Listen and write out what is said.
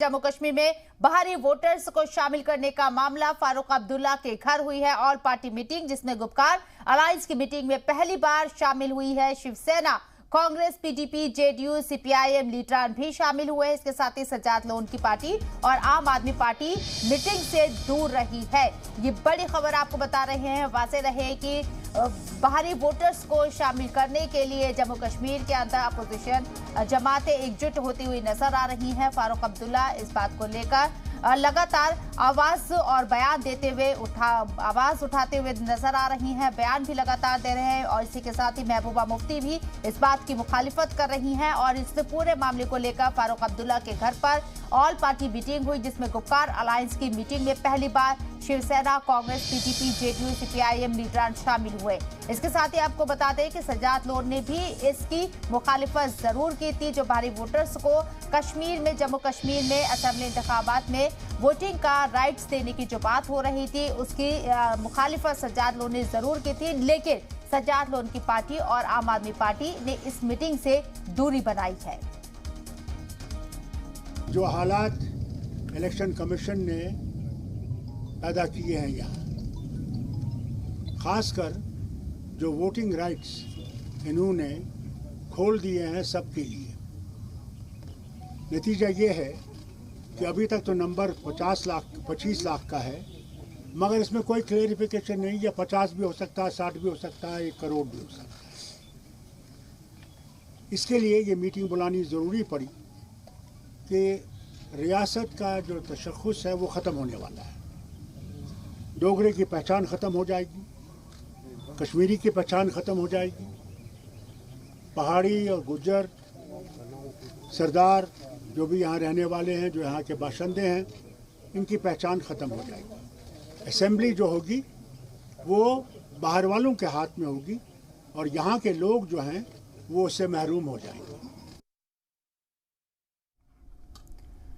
जम्मू कश्मीर में बाहरी वोटर्स को शामिल करने का मामला फारूक अब्दुल्ला के घर हुई है ऑल पार्टी मीटिंग, जिसमें गुपकार अलायंस की मीटिंग में पहली बार शामिल हुई है Shiv Sena, Congress, PDP, JDU, CPIM लीडरान भी शामिल हुए। इसके साथ ही सज्जाद लोन की पार्टी और आम आदमी पार्टी मीटिंग से दूर रही है। ये बड़ी खबर आपको बता रहे हैं। वाज़ेह रहे कि बाहरी वोटर्स को शामिल करने के लिए जम्मू कश्मीर के अंदर अपोजिशन जमातें एकजुट होती हुई नजर आ रही हैं। फारूक अब्दुल्ला इस बात को लेकर लगातार आवाज और बयान देते हुए आवाज उठाते हुए नजर आ रही हैं, बयान भी लगातार दे रहे हैं। और इसी के साथ ही महबूबा मुफ्ती भी इस बात की मुखालिफत कर रही हैं। और इस पूरे मामले को लेकर फारूक अब्दुल्ला के घर पर ऑल पार्टी मीटिंग हुई, जिसमें गुपकार अलायंस की मीटिंग में पहली बार Shiv Sena, Congress, PDP, JDU, CPIM लीडरान शामिल हुए। इसके साथ ही आपको बता दें कि सज्जाद लोन ने भी इसकी मुखालिफत जरूर की थी। जो बाहरी वोटर्स को कश्मीर में, जम्मू कश्मीर में असेंबली इंतखाबात में वोटिंग का राइट्स देने की जो बात हो रही थी, उसकी मुखालिफत सज्जाद लोन ने जरूर की थी। लेकिन सज्जाद लोन की पार्टी और आम आदमी पार्टी ने इस मीटिंग से दूरी बनाई है। जो हालात इलेक्शन कमीशन ने पैदा किए हैं यहाँ, खासकर जो वोटिंग राइट्स इन्होंने खोल दिए हैं सबके लिए, नतीजा ये है कि अभी तक तो नंबर 25 लाख का है, मगर इसमें कोई क्लेरिफिकेशन नहीं है। 50 भी हो सकता है, 60 भी हो सकता है, 1 करोड़ भी हो सकता है। इसके लिए ये मीटिंग बुलानी ज़रूरी पड़ी कि रियासत का जो तशख़्ख़ुस है वो ख़त्म होने वाला है। डोगरे की पहचान ख़त्म हो जाएगी, कश्मीरी की पहचान ख़त्म हो जाएगी, पहाड़ी और गुज्जर सरदार जो भी यहाँ रहने वाले हैं, जो यहाँ के बाशिंदे हैं, इनकी पहचान ख़त्म हो जाएगी। असेंबली जो होगी वो बाहर वालों के हाथ में होगी और यहाँ के लोग जो हैं वो उससे महरूम हो जाएंगे।